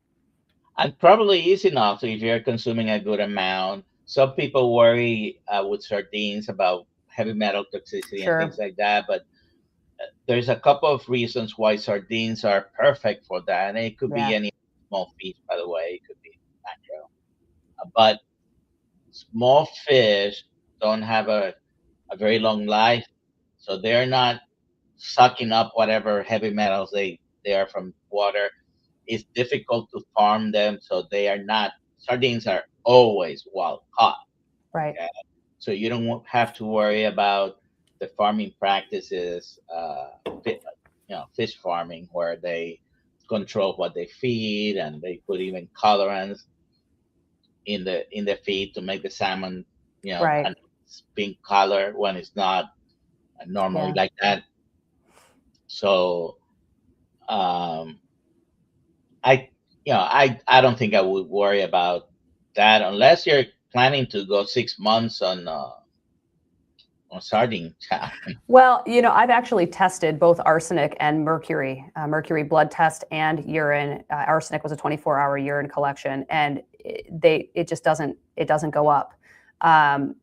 And probably is enough if you're consuming a good amount. Some people worry with sardines about heavy metal toxicity and things like that, but there's a couple of reasons why sardines are perfect for that. And it could be any small fish, by the way, it could be mackerel. But small fish don't have a very long life, so they're not sucking up whatever heavy metals they are from water. It's difficult to farm them, so they are not. Sardines are always wild caught. Right. Okay? So you don't have to worry about the farming practices, fish farming, where they control what they feed, and they put even colorants in the feed to make the salmon, a pink color when it's not normally like that. So I, I don't think I would worry about that unless you're planning to go 6 months on sardine challenge. Well, I've actually tested both arsenic and mercury, mercury blood test and urine. Arsenic was a 24-hour urine collection, and it just doesn't go up.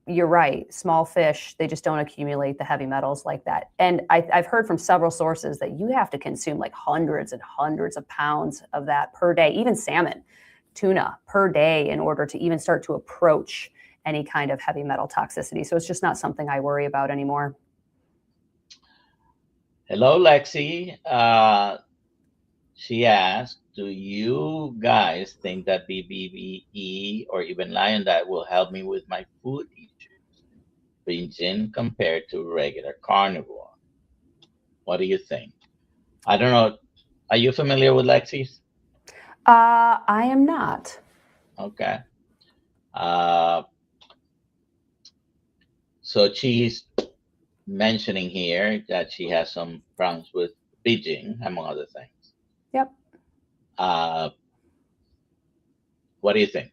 You're right. Small fish, they just don't accumulate the heavy metals like that. And I've heard from several sources that you have to consume like hundreds and hundreds of pounds of that per day, even salmon, tuna per day, in order to even start to approach any kind of heavy metal toxicity. So it's just not something I worry about anymore. Hello, Lexi. She asked, do you guys think that BBBE or even Lion Diet will help me with my food issues, binging compared to regular carnivore? What do you think? I don't know. Are you familiar with Lexi's? I am not. Okay. So she's mentioning here that she has some problems with binging, among other things. Yep. What do you think?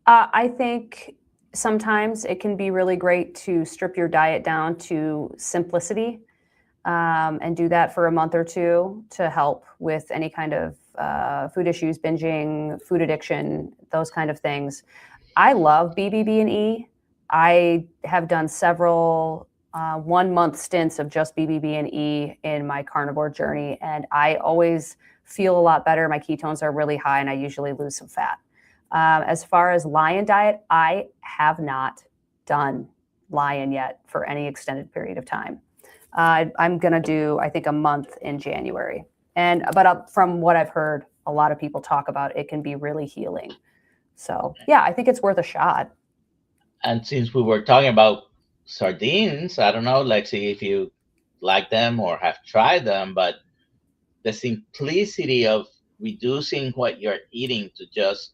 I think sometimes it can be really great to strip your diet down to simplicity, and do that for a month or two to help with any kind of food issues, binging, food addiction, those kind of things. I love BBB and E. I have done several 1-month stints of just BBB and E in my carnivore journey, and I always feel a lot better. My ketones are really high, and I usually lose some fat. As far as Lion Diet, I have not done Lion yet for any extended period of time. I'm going to do, I think, a month in January. But from what I've heard, a lot of people talk about, it can be really healing. So yeah, I think it's worth a shot. And since we were talking about sardines, I don't know, Lexi, if you like them or have tried them, but the simplicity of reducing what you're eating to just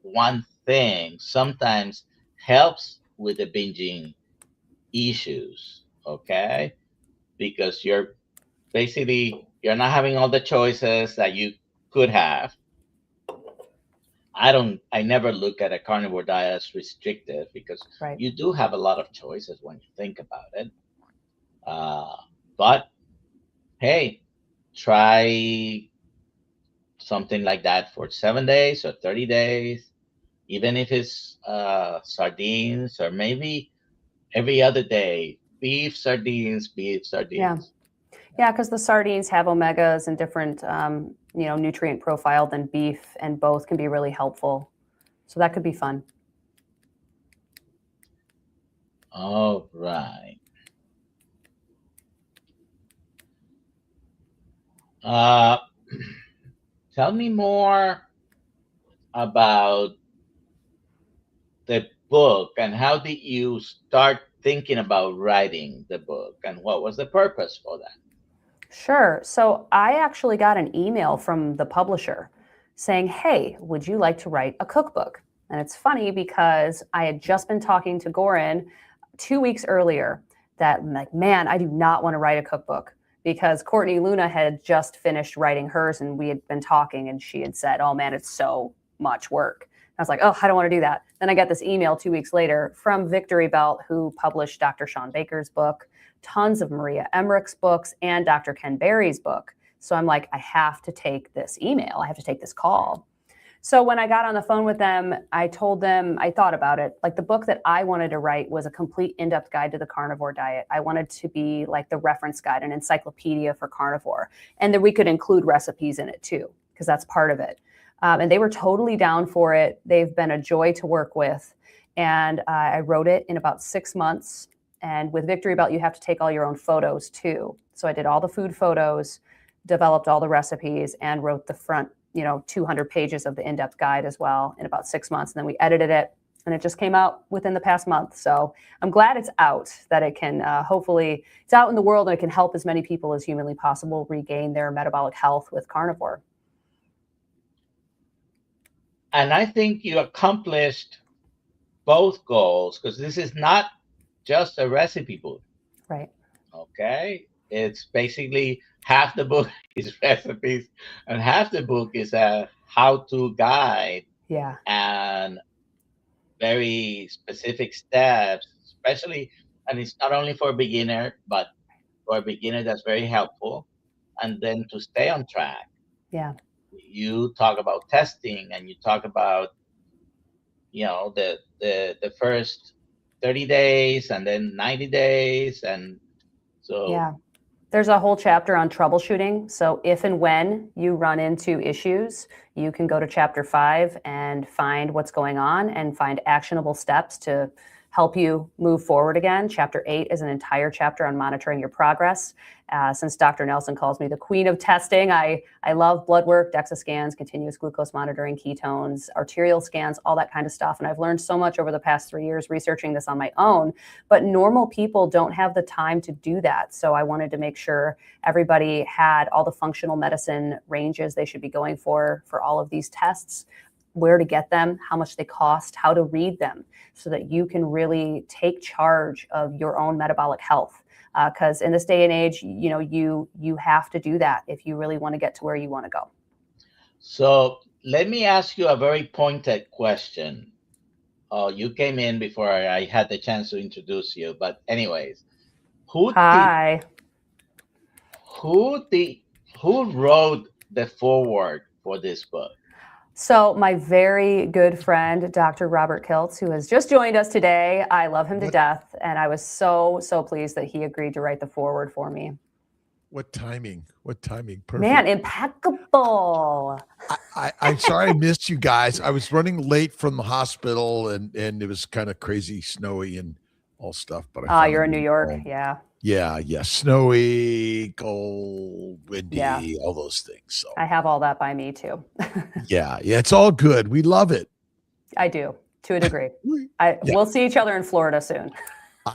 one thing sometimes helps with the binging issues, okay? Because you're not having all the choices that you could have. I never look at a carnivore diet as restrictive, because Right. you do have a lot of choices when you think about it. But hey, try something like that for 7 days or 30 days, even if it's sardines, or maybe every other day, beef, sardines. Yeah, because the sardines have omegas and different, nutrient profile than beef, and both can be really helpful. So that could be fun. All right. Tell me more about the book, and how did you start thinking about writing the book, and what was the purpose for that? Sure. So I actually got an email from the publisher saying, hey, would you like to write a cookbook? And it's funny because I had just been talking to Goran 2 weeks earlier that, like, man, I do not want to write a cookbook, because Courtney Luna had just finished writing hers, and we had been talking, and she had said, oh man, it's so much work. I was like, oh, I don't want to do that. Then I got this email 2 weeks later from Victory Belt, who published Dr. Sean Baker's book, tons of Maria Emmerich's books, and Dr. Ken Berry's book. So I'm like, I have to take this email. I have to take this call. So when I got on the phone with them, I told them, I thought about it. Like, the book that I wanted to write was a complete in-depth guide to the carnivore diet. I wanted to be like the reference guide, an encyclopedia for carnivore. And then we could include recipes in it too, because that's part of it. And they were totally down for it. They've been a joy to work with. And I wrote it in about 6 months. And with Victory Belt, you have to take all your own photos too. So I did all the food photos, developed all the recipes, and wrote the front 200 pages of the in-depth guide as well in about 6 months. And then we edited it, and it just came out within the past month. So I'm glad it's out, that it can hopefully, it's out in the world, and it can help as many people as humanly possible regain their metabolic health with carnivore. And I think you accomplished both goals, because this is not just a recipe book. Right. Okay. It's basically half the book is recipes, and half the book is a how-to guide Yeah. and very specific steps, especially, and it's not only for a beginner, but for a beginner that's very helpful. And then to stay on track, Yeah. you talk about testing, and you talk about, you know, the first 30 days and then 90 days, and so Yeah. There's a whole chapter on troubleshooting. So if and when you run into issues, you can go to chapter 5 and find what's going on and find actionable steps to help you move forward again. Chapter 8 is an entire chapter on monitoring your progress. Since Dr. Nelson calls me the queen of testing, I love blood work, DEXA scans, continuous glucose monitoring, ketones, arterial scans, all that kind of stuff. And I've learned so much over the past 3 years researching this on my own, but normal people don't have the time to do that. So I wanted to make sure everybody had all the functional medicine ranges they should be going for all of these tests, where to get them, how much they cost, how to read them, so that you can really take charge of your own metabolic health. Because in this day and age, you know, you have to do that if you really want to get to where you want to go. so let me ask you a very pointed question. Oh, you came in before I had the chance to introduce you, but anyways, who did Hi. who did who wrote the foreword for this book? So my very good friend, Dr. Robert Kiltz, who has just joined us today, I love him to death. And I was so pleased that he agreed to write the foreword for me. What timing? What timing? Perfect. Man, impeccable. I'm sorry I missed you guys. I was running late from the hospital, and it was kind of crazy, snowy, and all stuff. But You're in New York, yeah. Yeah, snowy, cold, windy, all those things. So I have all that by me too. yeah, it's all good. We love it. I do, to a degree. We'll see each other in Florida soon.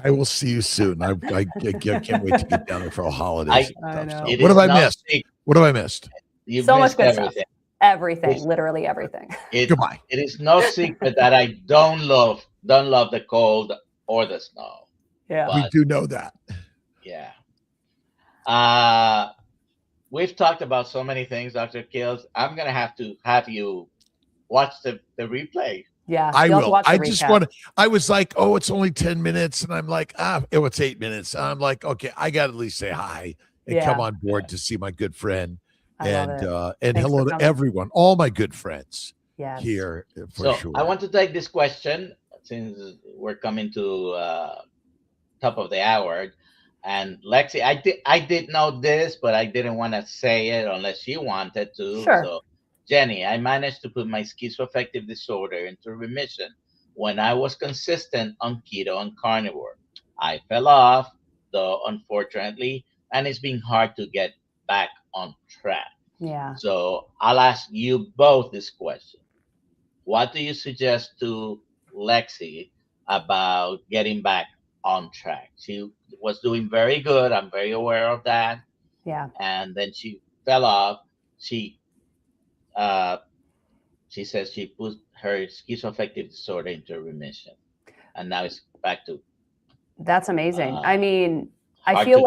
I will see you soon. I can't wait to get down there for a holiday. I know. So, what have I missed? What have I missed? You've so much good everything. Stuff. Everything, literally everything. Goodbye. It is no secret that I don't love the cold or the snow. Yeah, we do know that. Yeah. We've talked about so many things, Dr. Kiltz. I'm gonna have to have you watch the replay. Yeah, I will. I just want to. I was like, oh, it's only 10 minutes, and I'm like, it's 8 minutes. I'm like, okay, I got to at least say hi and come on board to see my good friend, and hello to everyone, all my good friends here. For sure. I want to take this question since we're coming to top of the hour. And Lexi, I did know this, but I didn't want to say it unless you wanted to. Sure. So, Jenny, I managed to put my schizoaffective disorder into remission when I was consistent on keto and carnivore. I fell off, though, unfortunately, and it's been hard to get back on track. Yeah. So I'll ask you both this question. What do you suggest to Lexi about getting back on track? She was doing very good. I'm very aware of that. Yeah. And then she fell off. She says she put her schizoaffective disorder into remission, and now it's back to. That's amazing. I mean, I feel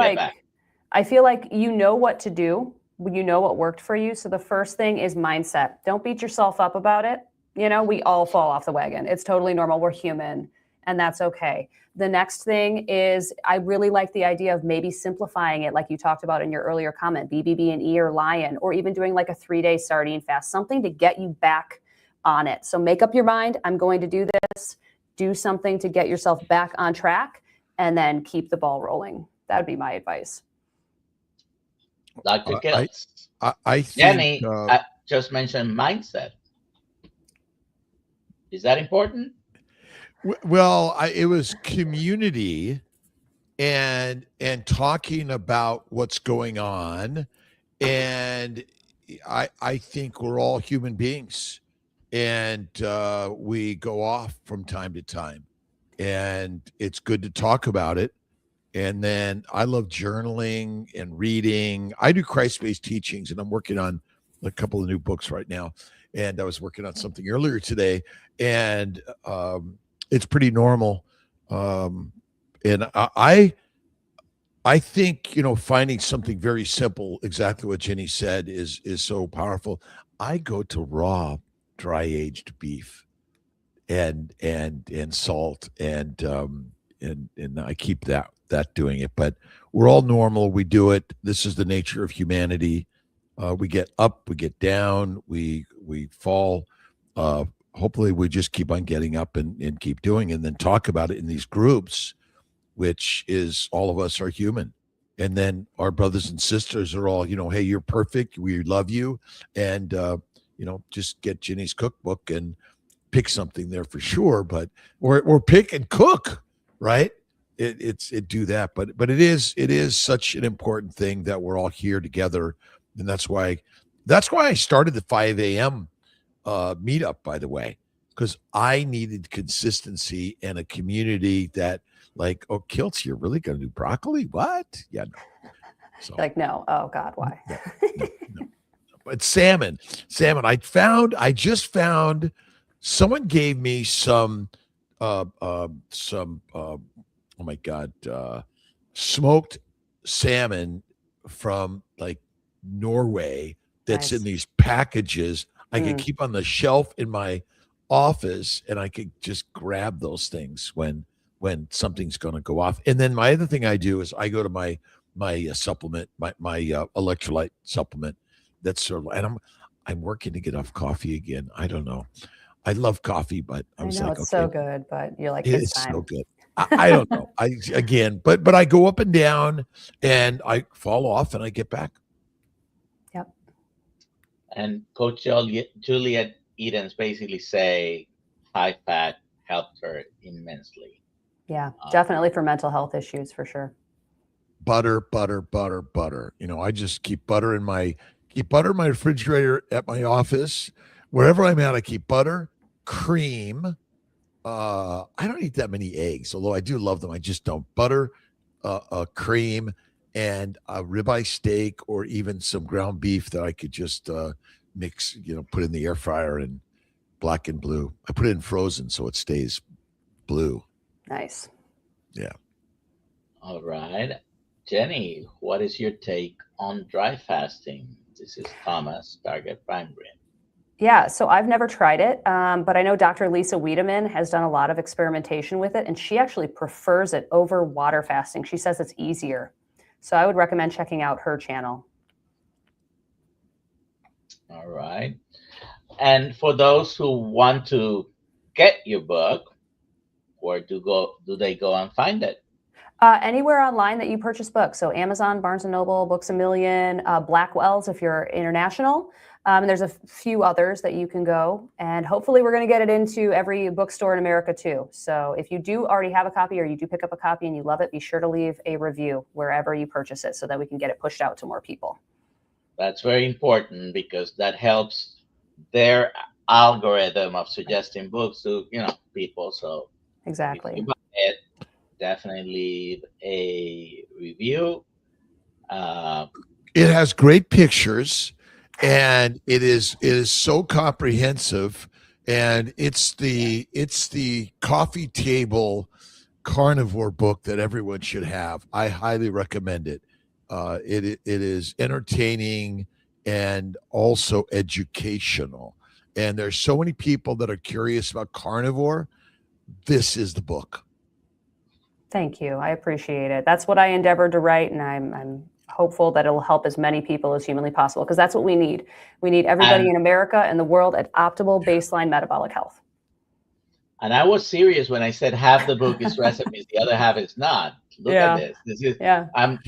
like you know what to do. You know what worked for you. So the first thing is mindset. Don't beat yourself up about it. You know, we all fall off the wagon. It's totally normal. We're human, and that's okay. The next thing is, I really like the idea of maybe simplifying it, like you talked about in your earlier comment, BBB&E or Lion, or even doing like a 3-day sardine fast, something to get you back on it. So make up your mind, I'm going to do this, do something to get yourself back on track, and then keep the ball rolling. That would be my advice. Dr. Kiltz. I think, Jenny just mentioned mindset. Is that important? Well, it was community and talking about what's going on. And I think we're all human beings, and we go off from time to time, and it's good to talk about it. And then I love journaling and reading. I do Christ-based teachings, and I'm working on a couple of new books right now. And I was working on something earlier today, and it's pretty normal. And I I think, finding something very simple, exactly what Jenny said, is so powerful. I go to raw, dry aged beef and salt and I keep that doing it. But we're all normal. We do it. This is the nature of humanity. We get up, we get down, we fall. Hopefully we just keep on getting up and keep doing it, and then talk about it in these groups, which is all of us are human. And then our brothers and sisters are all, hey, you're perfect. We love you. And, just get Jenny's cookbook and pick something there for sure. But, or pick and cook, right? It do that. But it is such an important thing that we're all here together. And that's why I started the 5 a.m. Meetup, by the way, because I needed consistency and a community that, like, oh, Kiltz, you're really going to do broccoli? What? Yeah, no. So, like, no. Oh God, why? No. But salmon. I just found someone gave me some oh my God, smoked salmon from like Norway that's Nice. in these packages I could keep on the shelf in my office, and I could just grab those things when something's going to go off. And then my other thing I do is I go to my supplement, my electrolyte supplement. That's sort of, and I'm working to get off coffee again. I don't know. I love coffee, but I was know like, it's okay, so good, but you're like, it's time. so good. I don't know. But I go up and down, and I fall off, and I get back. Yep. And Coach Juliet Edens basically say high fat helped her immensely. Yeah, definitely for mental health issues, for sure. Butter. I just keep butter in my refrigerator at my office. Wherever I'm at, I keep butter, cream. I don't eat that many eggs, although I do love them. I just don't. Butter, cream, and a ribeye steak, or even some ground beef that I could just mix, put in the air fryer, and black and blue. I put it in frozen so it stays blue. Nice. Yeah. All right. Jenny, what is your take on dry fasting? This is Thomas, Target Prime Grid. Yeah, so I've never tried it, but I know Dr. Lisa Wiedemann has done a lot of experimentation with it, and she actually prefers it over water fasting. She says it's easier. So I would recommend checking out her channel. All right. And for those who want to get your book, where do they go and find it? Anywhere online that you purchase books. So Amazon, Barnes & Noble, Books A Million, Blackwell's if you're international. And there's a few others that you can go. And hopefully we're going to get it into every bookstore in America too. So if you do already have a copy, or you do pick up a copy and you love it, be sure to leave a review wherever you purchase it so that we can get it pushed out to more people. That's very important, because that helps their algorithm of suggesting books to people. So exactly. If you buy it, definitely leave a review. It has great pictures, and it is so comprehensive, and it's the coffee table carnivore book that everyone should have. I highly recommend it. It is entertaining and also educational. And there's so many people that are curious about carnivore. This is the book. Thank you. I appreciate it. That's what I endeavored to write, and I'm hopeful that it'll help as many people as humanly possible, because that's what we need. We need everybody in America and the world at optimal baseline metabolic health. And I was serious when I said half the book is recipes, the other half is not. Look at this. This is I'm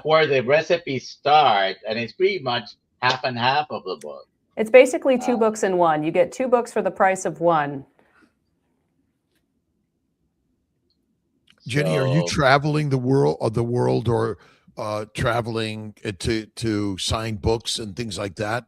where the recipes start, and it's pretty much half and half of the book. It's basically two books in one. You get two books for the price of one. Jenny, are you traveling the world, or traveling to sign books and things like that?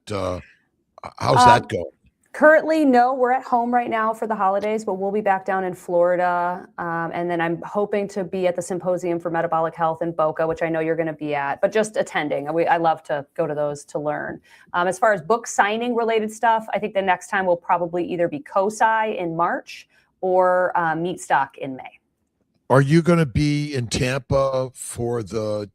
How's that going? Currently, no. We're at home right now for the holidays, but we'll be back down in Florida. And then I'm hoping to be at the Symposium for Metabolic Health in Boca, which I know you're going to be at, but just attending. I love to go to those to learn. As far as book signing related stuff, I think the next time will probably either be COSI in March or Meat Stock in May. Are you going to be in Tampa for the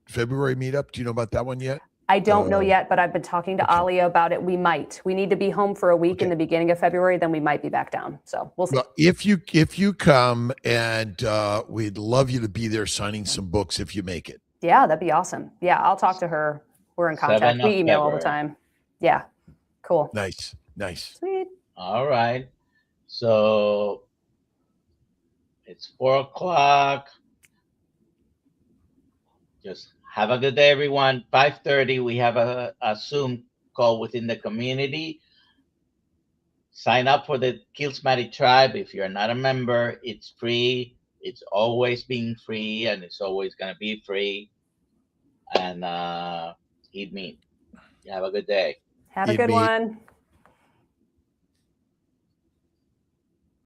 February meetup? Do you know about that one yet? I don't know yet, but I've been talking to Ali about it. We need to be home for a week in the beginning of February, then we might be back down. So we'll see. Well, if you come, and we'd love you to be there signing some books if you make it. Yeah, that'd be awesome. Yeah, I'll talk to her. We're in contact. We email all the time. Yeah, cool. Nice. Sweet. All right. So it's 4:00. Just have a good day, everyone. 5:30, we have a Zoom call within the community. Sign up for the Kiltzmatic tribe. If you're not a member, it's free. It's always been free, and it's always going to be free. And eat meat. Have a good day. Have a good one.